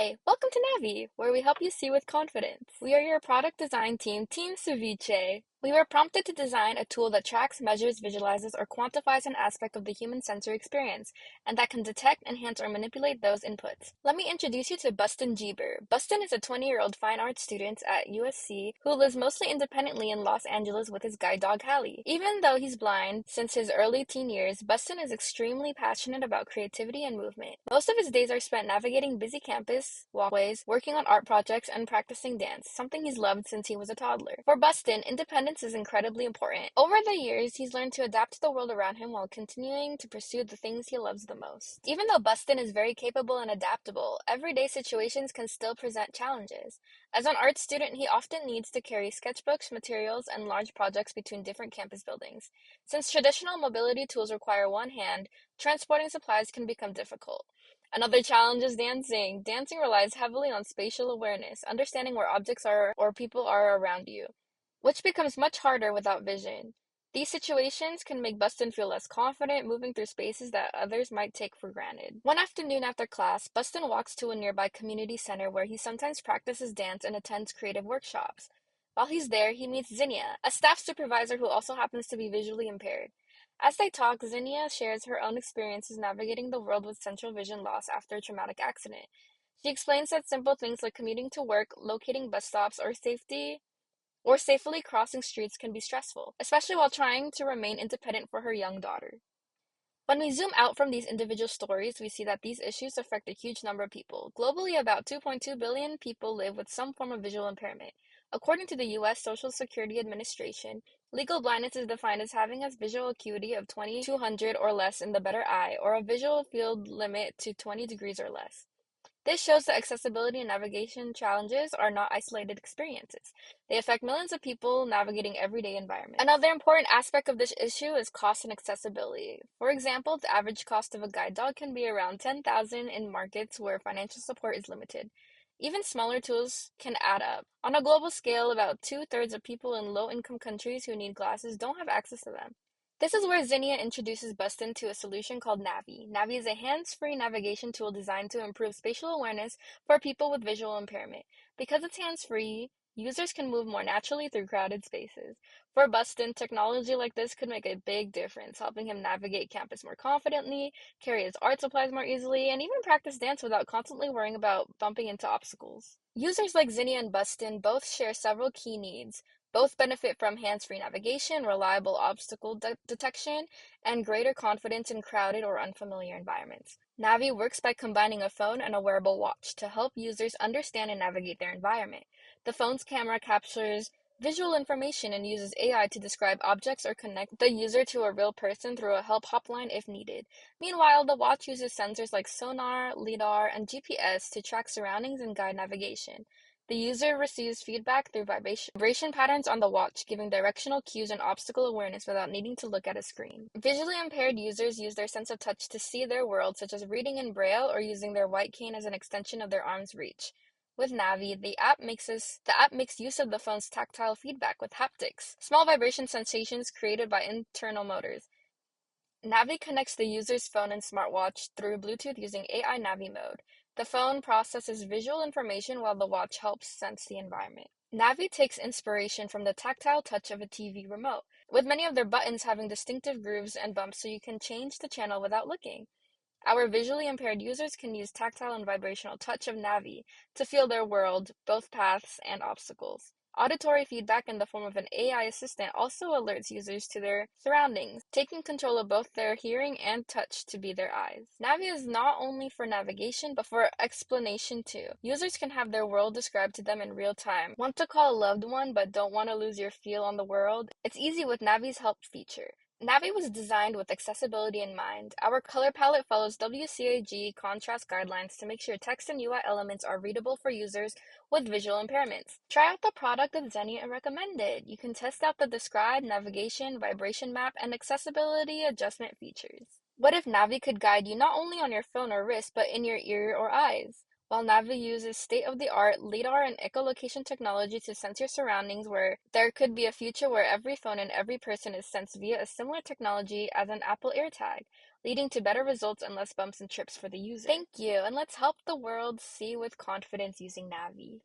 Hi, welcome to Navi, where we help you see with confidence. We are your product design team, Team Ceviche. We were prompted to design a tool that tracks, measures, visualizes, or quantifies an aspect of the human sensory experience, and that can detect, enhance, or manipulate those inputs. Let me introduce you to Buston Jeber. Buston is a 20-year-old fine arts student at USC who lives mostly independently in Los Angeles with his guide dog Hallie. Even though he's blind since his early teen years, Buston is extremely passionate about creativity and movement. Most of his days are spent navigating busy campus walkways, working on art projects, and practicing dance, something he's loved since he was a toddler. For Buston, independence is incredibly important. Over the years, he's learned to adapt to the world around him while continuing to pursue the things he loves the most. Even though Buston is very capable and adaptable, everyday situations can still present challenges. As an art student, he often needs to carry sketchbooks, materials, and large projects between different campus buildings. Since traditional mobility tools require one hand, transporting supplies can become difficult. Another challenge is dancing. Dancing relies heavily on spatial awareness, understanding where objects are or people are around you, which becomes much harder without vision. These situations can make Buston feel less confident moving through spaces that others might take for granted. One afternoon after class, Buston walks to a nearby community center where he sometimes practices dance and attends creative workshops. While he's there, he meets Zinnia, a staff supervisor who also happens to be visually impaired. As they talk, Zinnia shares her own experiences navigating the world with central vision loss after a traumatic accident. She explains that simple things like commuting to work, locating bus stops, or safely crossing streets can be stressful, especially while trying to remain independent for her young daughter. When we zoom out from these individual stories, we see that these issues affect a huge number of people. Globally, about 2.2 billion people live with some form of visual impairment. According to the U.S. Social Security Administration, legal blindness is defined as having a visual acuity of 20/200 or less in the better eye, or a visual field limit to 20 degrees or less. This shows that accessibility and navigation challenges are not isolated experiences. They affect millions of people navigating everyday environments. Another important aspect of this issue is cost and accessibility. For example, the average cost of a guide dog can be around $10,000 in markets where financial support is limited. Even smaller tools can add up. On a global scale, about two-thirds of people in low-income countries who need glasses don't have access to them. This is where Zinnia introduces Buston to a solution called Navi. Navi is a hands-free navigation tool designed to improve spatial awareness for people with visual impairment. Because it's hands-free, users can move more naturally through crowded spaces. For Buston, technology like this could make a big difference, helping him navigate campus more confidently, carry his art supplies more easily, and even practice dance without constantly worrying about bumping into obstacles. Users like Zinnia and Buston both share several key needs. Both benefit from hands-free navigation, reliable obstacle detection, and greater confidence in crowded or unfamiliar environments. Navi works by combining a phone and a wearable watch to help users understand and navigate their environment. The phone's camera captures visual information and uses AI to describe objects or connect the user to a real person through a help hotline if needed. Meanwhile, the watch uses sensors like sonar, LiDAR, and GPS to track surroundings and guide navigation. The user receives feedback through vibration patterns on the watch, giving directional cues and obstacle awareness without needing to look at a screen. Visually impaired users use their sense of touch to see their world, such as reading in Braille or using their white cane as an extension of their arm's reach. With Navi, the app makes use of the phone's tactile feedback with haptics, small vibration sensations created by internal motors. Navi connects the user's phone and smartwatch through Bluetooth using AI Navi mode. The phone processes visual information while the watch helps sense the environment. Navi takes inspiration from the tactile touch of a TV remote, with many of their buttons having distinctive grooves and bumps so you can change the channel without looking. Our visually impaired users can use tactile and vibrational touch of Navi to feel their world, both paths and obstacles. Auditory feedback in the form of an AI assistant also alerts users to their surroundings, taking control of both their hearing and touch to be their eyes. Navi is not only for navigation, but for explanation too. Users can have their world described to them in real time. Want to call a loved one but don't want to lose your feel on the world? It's easy with Navi's help feature. Navi was designed with accessibility in mind. Our color palette follows WCAG contrast guidelines to make sure text and UI elements are readable for users with visual impairments. Try out the product that Zennia recommended. You can test out the describe, navigation, vibration map, and accessibility adjustment features. What if Navi could guide you not only on your phone or wrist, but in your ear or eyes? While Navi uses state-of-the-art LiDAR and echolocation technology to sense your surroundings, where there could be a future where every phone and every person is sensed via a similar technology as an Apple AirTag. leading to better results and less bumps and trips for the user. Thank you, and let's help the world see with confidence using Navi.